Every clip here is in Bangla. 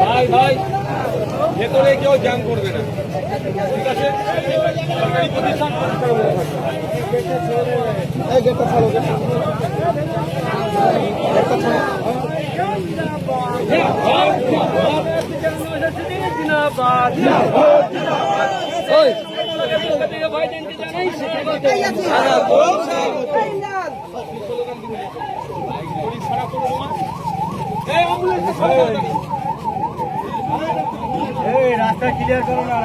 ভাই ভাই ভেতরে কেউ জ্যাম করবে না, ঠিক আছে? সরকারি প্রতিষ্ঠান রাস্তা ক্লিয়ার করো না,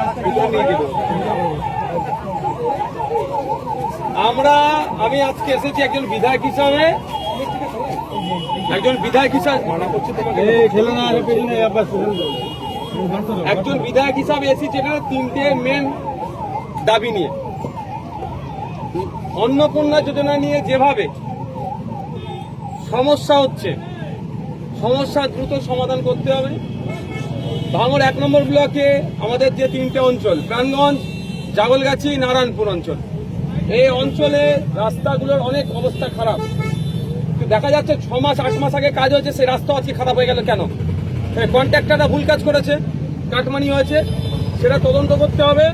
আমি আজকে এসেছি একজন বিধায়ক হিসাবে, একজন বিধায়ক হিসাবে একজন বিধায়ক হিসাবে এসেছি এখানে তিনটে মেন দাবি নিয়ে। অন্নপূর্ণা যোজনা নিয়ে যেভাবে সমস্যা হচ্ছে, সমস্যা দ্রুত সমাধান করতে হবে। ভাঙড় 1 নম্বর ব্লকে আমাদের যে তিনটে অঞ্চল, প্রাণগঞ্জ, জাগলগাছি, নারায়ণপুর অঞ্চল, এই অঞ্চলে রাস্তাগুলোর অনেক অবস্থা খারাপ। দেখা যাচ্ছে 6 মাস 8 মাস আগে কাজ হয়েছে, সেই রাস্তা আজকে খারাপ হয়ে গেল কেন? কন্ট্রাক্টররা ভুল কাজ করেছে, কাটমানি হয়েছে, সেটা তদন্ত করতে হবে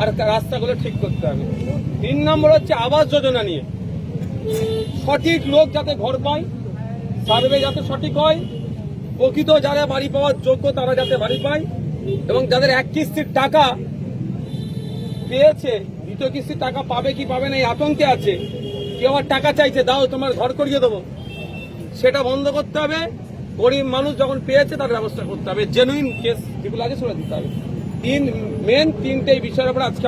আর রাস্তাগুলো ঠিক করতে হবে। 3 নম্বর হচ্ছে আবাস যোজনা নিয়ে, সঠিক লোক যাতে ঘর পায়, সার্ভে যাতে সঠিক হয়, প্রকৃত যারা বাড়ি পাওয়ার যোগ্য তারা যাতে বাড়ি পায়, এবং যাদের এক কিস্তির টাকা পেয়েছে দ্বিতীয় কিস্তির টাকা পাবে কি পাবে না এই আতঙ্কে আছে, কেউ আবার টাকা চাইছে দাও তোমার ঘর করিয়ে দেবো, সেটা বন্ধ করতে হবে। গরিব মানুষ যখন পেয়েছে তার ব্যবস্থা করতে হবে, জেনুইন কেস যেগুলো আছে সেটা দিতে হবে। তিনটে বিষয়ের উপর আজকে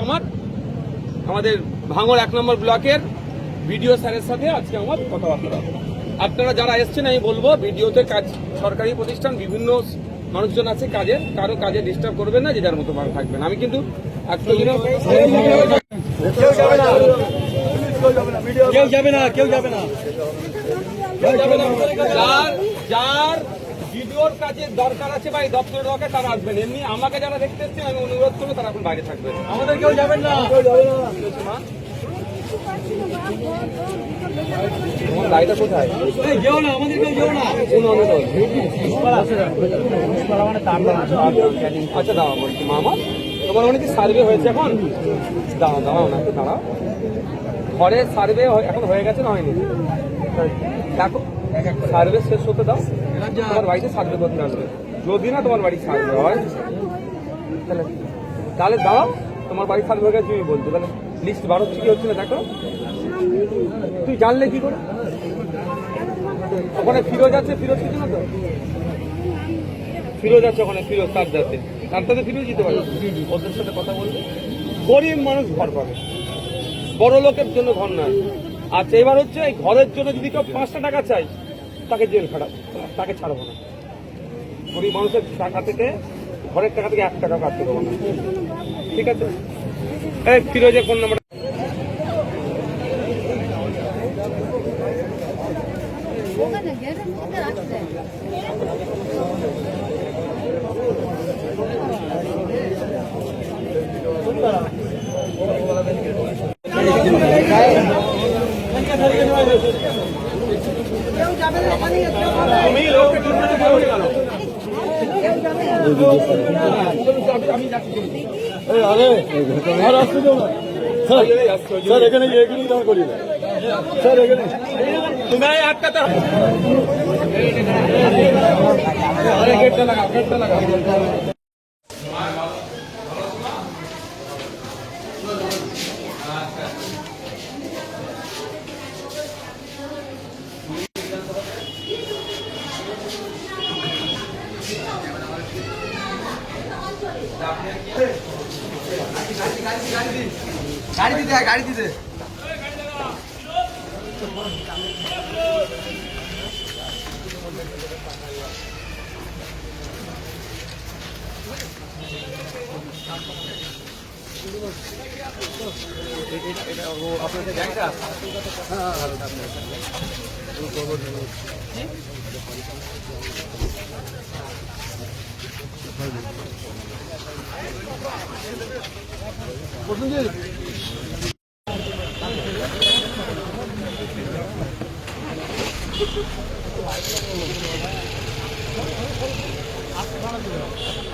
আমাদের ভাঙড় 1 নম্বর ব্লকের বিডিও স্যারের সাথে আজকে আমার কথাবার্তা। আপনারা যারা এসছেন আমি বলবো, ভিডিওতে কাজ সরকারি প্রতিষ্ঠান বিভিন্ন মানুষজন আছে কাজের, কারো কাজে ডিস্টার্ব করবেন না, যে যার মতো ভালো থাকবেন। আমি কিন্তু কেউ যাবে না, যার ভিডিওর কাজে দরকার আছে বা এই দপ্তরের দরকার তারা আসবেন। এমনি আমাকে যারা দেখতে এসছেন আমি অনুরোধ করবো তারা এখন বাইরে থাকবেন। আমাদের কেউ যাবেন না, তোমার গাড়িটা কোথায়? যেও না, আমাদের কেউ যেও না। আচ্ছা দাঁড়াও, বলছি মামা তোমার অনেক সার্ভে হয়েছে এখন? দাঁড়াও না, একটু দাঁড়াও। ঘরের সার্ভে এখন হয়ে গেছে না হয়নি? দেখো সার্ভে শেষ হতে দাও, তোমার বাড়িতে সার্ভে করতে আসবে। যদি না তোমার বাড়ির সার্ভে হয় তাহলে দাঁড়াও, তোমার বাড়ির সার্ভে হয়ে গেছে তুমি বলছো, তাহলে লিস্ট বার হচ্ছে কি হচ্ছে না দেখো। তুই জানলে কি করে? ওখানে ফিরোজ আছে, ফিরোজ কিছু না তো, ফিরোজ আছে ওখানে, ফিরোজ তার যাতে ফিরোজ দিতে পারে, ওদের সাথে কথা বলবে। গরিব মানুষ ঘর পাবে, বড় লোকের জন্য ঘর নয়। আচ্ছা এবার হচ্ছে এই ঘরের জন্য যদি কেউ 5টা টাকা চাই তাকে জেল খারাপ, তাকে ছাড়বো না। গরিব মানুষের টাকা থেকে, ঘরের টাকা থেকে 1 টাকা কাটতে দেবো না, ঠিক আছে? এই ফিরোজের ফোন নাম্বার স্যার এখানে করি না স্যার, এখানে তুমি আটকাতে গেটটা লাগাও, গেটটা লাগাও। গাড়ি দিতে, গাড়ি দিতে। এটা ও আপনাদের ব্যাংকটা? হ্যাঁ ভাড়া দিতে হবে।